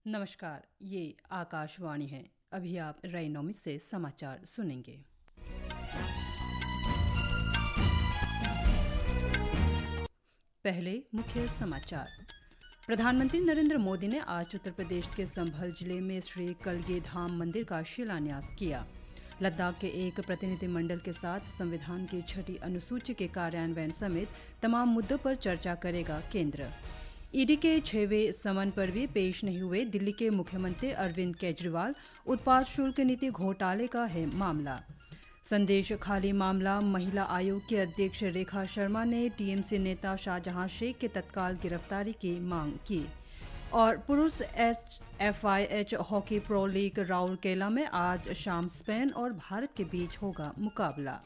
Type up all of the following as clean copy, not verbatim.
नमस्कार, ये आकाशवाणी है। अभी आप रईनोमी से समाचार सुनेंगे। पहले मुख्य समाचार। प्रधानमंत्री नरेंद्र मोदी ने आज उत्तर प्रदेश के संभल जिले में श्री कलगी धाम मंदिर का शिलान्यास किया। लद्दाख के एक प्रतिनिधिमंडल के साथ संविधान की 6ठी अनुसूची के कार्यान्वयन समेत तमाम मुद्दों पर चर्चा करेगा केंद्र। ईडी के 6वें समन पर भी पेश नहीं हुए दिल्ली के मुख्यमंत्री अरविंद केजरीवाल। उत्पाद शुल्क नीति घोटाले का है मामला। संदेश खाली मामला। महिला आयोग की अध्यक्ष रेखा शर्मा ने टीएमसी नेता शाहजहां शेख के तत्काल गिरफ्तारी की मांग की। और पुरुष FIH hockey pro league Rourkela में आज शाम स्पेन और भारत के बीच होगा मुकाबला।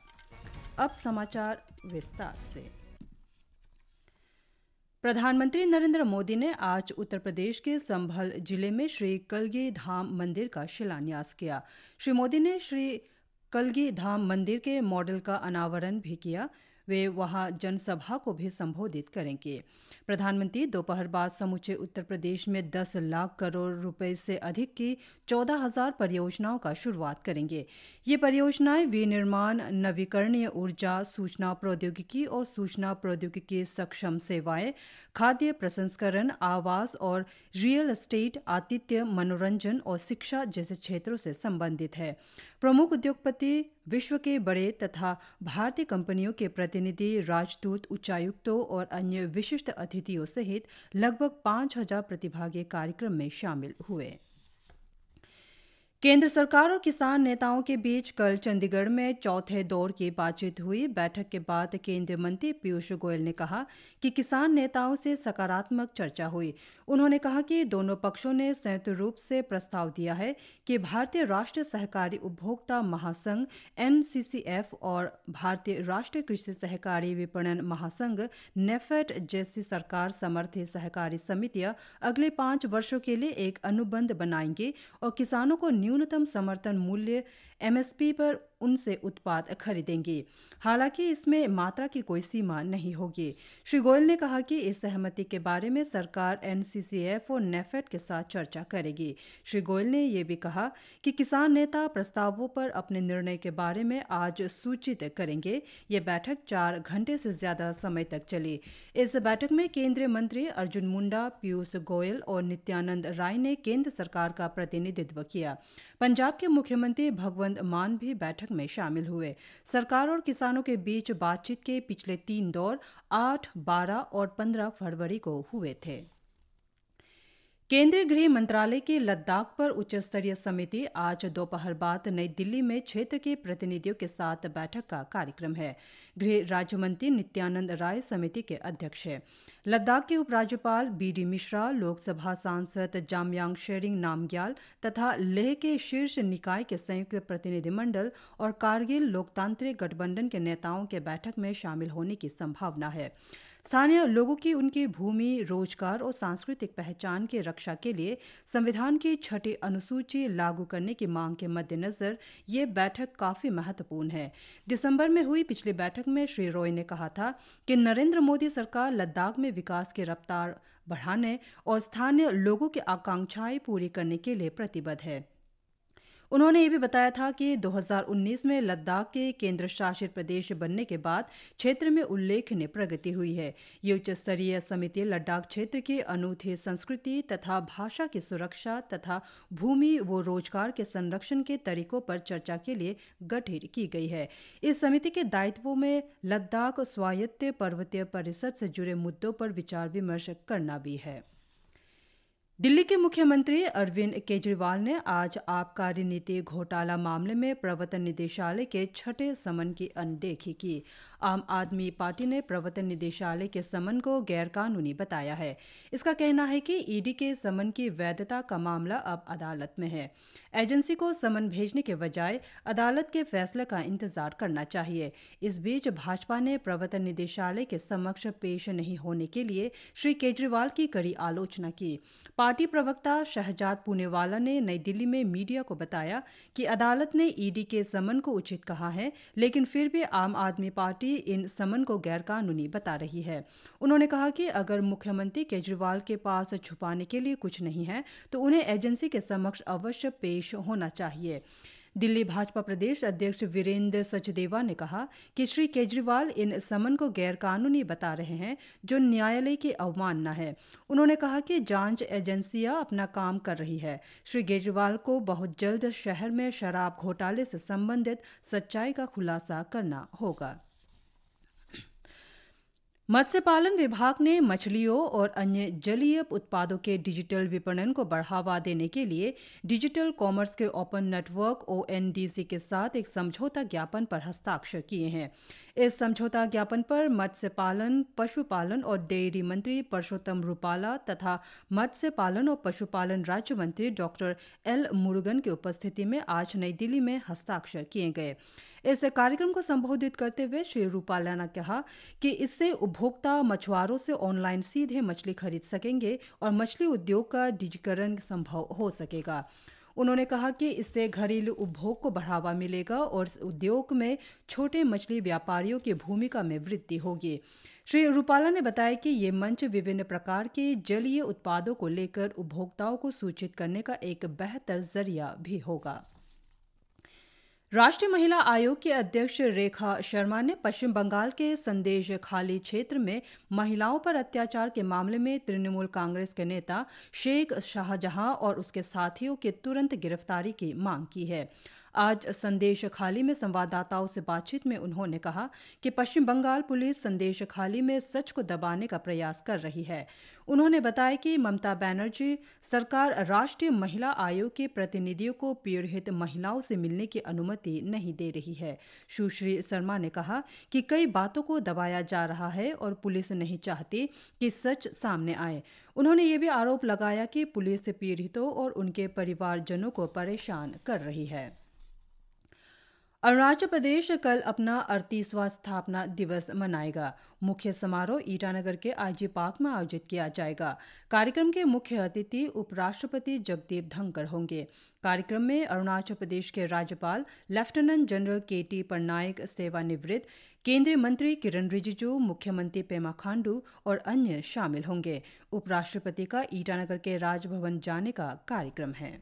अब समाचार विस्तार से। प्रधानमंत्री नरेंद्र मोदी ने आज उत्तर प्रदेश के संभल जिले में श्री कलगी धाम मंदिर का शिलान्यास किया। श्री मोदी ने श्री कलगी धाम मंदिर के मॉडल का अनावरण भी किया। वे वहां जनसभा को भी संबोधित करेंगे। प्रधानमंत्री दोपहर बाद समूचे उत्तर प्रदेश में 10 लाख करोड़ रुपए से अधिक की 14,000 परियोजनाओं का शुरुआत करेंगे। ये परियोजनाएं विनिर्माण, नवीकरणीय ऊर्जा, सूचना प्रौद्योगिकी और सूचना प्रौद्योगिकी सक्षम सेवाएं, खाद्य प्रसंस्करण, आवास और रियल एस्टेट, आतिथ्य, मनोरंजन और शिक्षा जैसे क्षेत्रों से संबंधित है। प्रमुख उद्योगपति, विश्व के बड़े तथा भारतीय कंपनियों के प्रतिनिधि, राजदूत, उच्चायुक्तों और अन्य विशिष्ट अतिथियों सहित लगभग 5,000 प्रतिभागी कार्यक्रम में शामिल हुए। केंद्र सरकार और किसान नेताओं के बीच कल चंडीगढ़ में चौथे दौर की बातचीत हुई। बैठक के बाद केंद्रीय मंत्री पीयूष गोयल ने कहा कि किसान नेताओं से सकारात्मक चर्चा हुई। उन्होंने कहा कि दोनों पक्षों ने संयुक्त रूप से प्रस्ताव दिया है कि भारतीय राष्ट्रीय सहकारी उपभोक्ता महासंघ NCCF और भारतीय राष्ट्रीय कृषि सहकारी विपणन महासंघ नेफेड जैसी सरकार समर्थित सहकारी समितियां अगले 5 वर्षों के लिए एक अनुबंध बनाएंगी और किसानों को न्यूनतम समर्थन मूल्य MSP पर उनसे उत्पाद खरीदेंगी। हालांकि इसमें मात्रा की कोई सीमा नहीं होगी। श्री गोयल ने कहा कि इस सहमति के बारे में सरकार NCCF और नेफेड के साथ चर्चा करेगी। श्री गोयल ने यह भी कहा कि किसान नेता प्रस्तावों पर अपने निर्णय के बारे में आज सूचित करेंगे। ये बैठक 4 घंटे से ज्यादा समय तक चली। इस बैठक में केंद्रीय मंत्री अर्जुन मुंडा, पीयूष गोयल और नित्यानंद राय ने केंद्र सरकार का प्रतिनिधित्व किया। पंजाब के मुख्यमंत्री भगवंत मान भी बैठक में शामिल हुए। सरकार और किसानों के बीच बातचीत के पिछले 3 दौर 8, 12 और 15 फरवरी को हुए थे। केंद्रीय गृह मंत्रालय की लद्दाख पर उच्च स्तरीय समिति आज दोपहर बाद नई दिल्ली में क्षेत्र के प्रतिनिधियों के साथ बैठक का कार्यक्रम है। गृह राज्य मंत्री नित्यानंद राय समिति के अध्यक्ष हैं। लद्दाख के उपराज्यपाल BD मिश्रा, लोकसभा सांसद जामयांग शेरिंग नामग्याल तथा लेह के शीर्ष निकाय के संयुक्त प्रतिनिधिमंडल और कारगिल लोकतांत्रिक गठबंधन के नेताओं के बैठक में शामिल होने की संभावना है। स्थानीय लोगों की उनकी भूमि, रोजगार और सांस्कृतिक पहचान की रक्षा के लिए संविधान की 6ठी अनुसूची लागू करने की मांग के मद्देनजर ये बैठक काफी महत्वपूर्ण है। दिसंबर में हुई पिछली बैठक में श्री रॉय ने कहा था कि नरेंद्र मोदी सरकार लद्दाख में विकास की रफ्तार बढ़ाने और स्थानीय लोगों की आकांक्षाएं पूरी करने के लिए प्रतिबद्ध है। उन्होंने ये भी बताया था कि 2019 में लद्दाख के केंद्र शासित प्रदेश बनने के बाद क्षेत्र में उल्लेखनीय प्रगति हुई है। ये उच्च स्तरीय समिति लद्दाख क्षेत्र की अनूठी संस्कृति तथा भाषा की सुरक्षा तथा भूमि व रोजगार के संरक्षण के तरीकों पर चर्चा के लिए गठित की गई है। इस समिति के दायित्वों में लद्दाख स्वायत्त पर्वतीय परिषद से जुड़े मुद्दों पर विचार विमर्श करना भी है। दिल्ली के मुख्यमंत्री अरविंद केजरीवाल ने आज आबकारी नीति घोटाला मामले में प्रवर्तन निदेशालय के 6ठे समन की अनदेखी की। आम आदमी पार्टी ने प्रवर्तन निदेशालय के समन को गैरकानूनी बताया है। इसका कहना है कि ईडी के समन की वैधता का मामला अब अदालत में है। एजेंसी को समन भेजने के बजाय अदालत के फैसले का इंतजार करना चाहिए। इस बीच भाजपा ने प्रवर्तन निदेशालय के समक्ष पेश नहीं होने के लिए श्री केजरीवाल की कड़ी आलोचना की। पार्टी प्रवक्ता शहजाद पूनेवाला ने नई दिल्ली में मीडिया को बताया कि अदालत ने ईडी के समन को उचित कहा है, लेकिन फिर भी आम आदमी पार्टी पार्टी इन समन को गैरकानूनी बता रही है। उन्होंने कहा कि अगर मुख्यमंत्री केजरीवाल के पास छुपाने के लिए कुछ नहीं है तो उन्हें एजेंसी के समक्ष अवश्य पेश होना चाहिए। दिल्ली भाजपा प्रदेश अध्यक्ष वीरेंद्र सचदेवा ने कहा कि श्री केजरीवाल इन समन को गैरकानूनी बता रहे हैं, जो न्यायालय की अवमानना है। उन्होंने कहा कि जांच एजेंसियां अपना काम कर रही है। श्री केजरीवाल को बहुत जल्द शहर में शराब घोटाले से संबंधित सच्चाई का खुलासा करना होगा। मत्स्य पालन विभाग ने मछलियों और अन्य जलीय उत्पादों के डिजिटल विपणन को बढ़ावा देने के लिए डिजिटल कॉमर्स के ओपन नेटवर्क ONDC के साथ एक समझौता ज्ञापन पर हस्ताक्षर किए हैं। इस समझौता ज्ञापन पर मत्स्य पालन, पशुपालन और डेयरी मंत्री परसोत्तम रुपाला तथा मत्स्य पालन और पशुपालन राज्य मंत्री डॉक्टर L मुरुगन की उपस्थिति में आज नई दिल्ली में हस्ताक्षर किए गए। इस कार्यक्रम को संबोधित करते हुए श्री रूपाला ने कहा कि इससे उपभोक्ता मछुआरों से ऑनलाइन सीधे मछली खरीद सकेंगे और मछली उद्योग का डिजिटीकरण संभव हो सकेगा। उन्होंने कहा कि इससे घरेलू उपभोग को बढ़ावा मिलेगा और इस उद्योग में छोटे मछली व्यापारियों की भूमिका में वृद्धि होगी। श्री रूपाला ने बताया कि ये मंच विभिन्न प्रकार के जलीय उत्पादों को लेकर उपभोक्ताओं को सूचित करने का एक बेहतर जरिया भी होगा। राष्ट्रीय महिला आयोग की अध्यक्ष रेखा शर्मा ने पश्चिम बंगाल के संदेश खाली क्षेत्र में महिलाओं पर अत्याचार के मामले में तृणमूल कांग्रेस के नेता शेख शाहजहां और उसके साथियों की तुरंत गिरफ्तारी की मांग की है। आज संदेश खाली में संवाददाताओं से बातचीत में उन्होंने कहा कि पश्चिम बंगाल पुलिस संदेश खाली में सच को दबाने का प्रयास कर रही है। उन्होंने बताया कि ममता बनर्जी सरकार राष्ट्रीय महिला आयोग के प्रतिनिधियों को पीड़ित महिलाओं से मिलने की अनुमति नहीं दे रही है। सुश्री शर्मा ने कहा कि कई बातों को दबाया जा रहा है और पुलिस नहीं चाहती कि सच सामने आए। उन्होंने ये भी आरोप लगाया कि पुलिस पीड़ितों और उनके परिवारजनों को परेशान कर रही है। अरुणाचल प्रदेश कल अपना 38वां स्थापना दिवस मनाएगा। मुख्य समारोह ईटानगर के IG पार्क में आयोजित किया जाएगा। कार्यक्रम के मुख्य अतिथि उपराष्ट्रपति जगदीप धनखड़ होंगे। कार्यक्रम में अरुणाचल प्रदेश के राज्यपाल लेफ्टिनेंट जनरल KT पटनायक, सेवानिवृत्त केंद्रीय मंत्री किरण रिजिजू, मुख्यमंत्री पेमा खांडू और अन्य शामिल होंगे। उपराष्ट्रपति का ईटानगर के राजभवन जाने का कार्यक्रम है।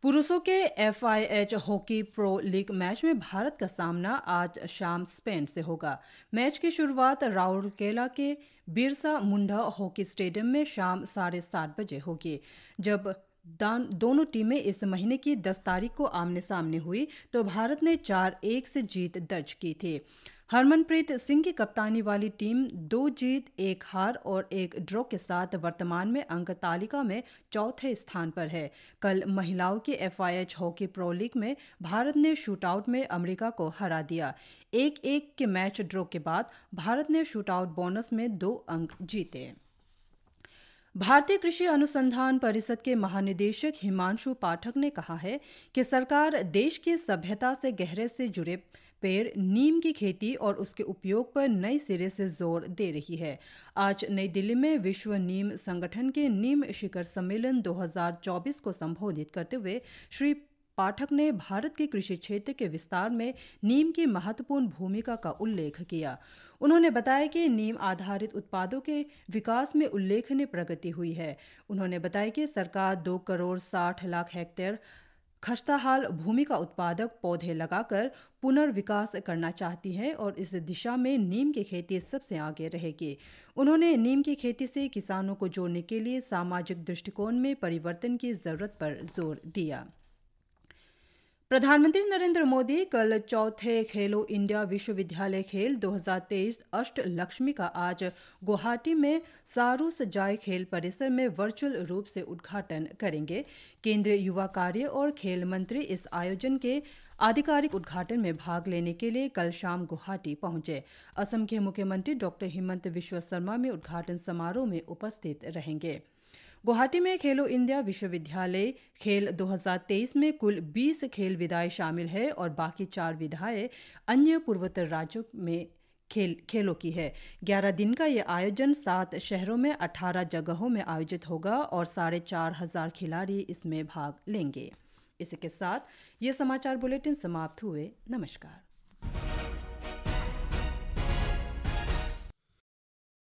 पुरुषों के FIH hockey pro league match में भारत का सामना आज शाम स्पेन से होगा। मैच की शुरुआत राउरकेला के बिरसा मुंडा हॉकी स्टेडियम में शाम 7:30 बजे होगी। जब दोनों टीमें इस महीने की 10 तारीख को आमने सामने हुई तो भारत ने 4-1 से जीत दर्ज की थी। हरमनप्रीत सिंह की कप्तानी वाली टीम 2 जीत, 1 हार और 1 ड्रॉ के साथ वर्तमान में अंक तालिका में चौथे स्थान पर है। कल महिलाओं की FIH हॉकी प्रो लीग में भारत ने शूटआउट में अमेरिका को हरा दिया। 1-1 के मैच ड्रॉ के बाद भारत ने शूटआउट बोनस में 2 अंक जीते। भारतीय कृषि अनुसंधान परिषद के महानिदेशक हिमांशु पाठक ने कहा है कि सरकार देश की सभ्यता से गहरे से जुड़े पेड़ नीम की खेती और उसके उपयोग पर नए सिरे से जोर दे रही है। आज नई दिल्ली में विश्व नीम संगठन के नीम शिखर सम्मेलन 2024 को संबोधित करते हुए श्री पाठक ने भारत के कृषि क्षेत्र के विस्तार में नीम की महत्वपूर्ण भूमिका का उल्लेख किया। उन्होंने बताया कि नीम आधारित उत्पादों के विकास में उल्लेखनीय प्रगति हुई है। उन्होंने बताया कि सरकार 2 करोड़ 60 लाख हेक्टेयर खस्ताहाल भूमि का उत्पादक पौधे लगाकर पुनर्विकास करना चाहती है और इस दिशा में नीम की खेती सबसे आगे रहेगी। उन्होंने नीम की खेती से किसानों को जोड़ने के लिए सामाजिक दृष्टिकोण में परिवर्तन की जरूरत पर जोर दिया। प्रधानमंत्री नरेंद्र मोदी कल चौथे खेलो इंडिया विश्वविद्यालय खेल 2023 अष्टलक्ष्मी का आज गुवाहाटी में सारुसजाई खेल परिसर में वर्चुअल रूप से उद्घाटन करेंगे। केंद्रीय युवा कार्य और खेल मंत्री इस आयोजन के आधिकारिक उद्घाटन में भाग लेने के लिए कल शाम गुवाहाटी पहुंचे। असम के मुख्यमंत्री डॉक्टर हिमंत बिस्वा शर्मा में उद्घाटन समारोह में उपस्थित रहेंगे। गुवाहाटी में खेलो इंडिया विश्वविद्यालय खेल 2023 में कुल 20 खेल विधाएं शामिल है और बाकी 4 विधाएं अन्य पूर्वोत्तर राज्यों में खेलों की है। 11 दिन का यह आयोजन 7 शहरों में 18 जगहों में आयोजित होगा और 4,500 खिलाड़ी इसमें भाग लेंगे। इसी के साथ ये समाचार बुलेटिन समाप्त हुए। नमस्कार।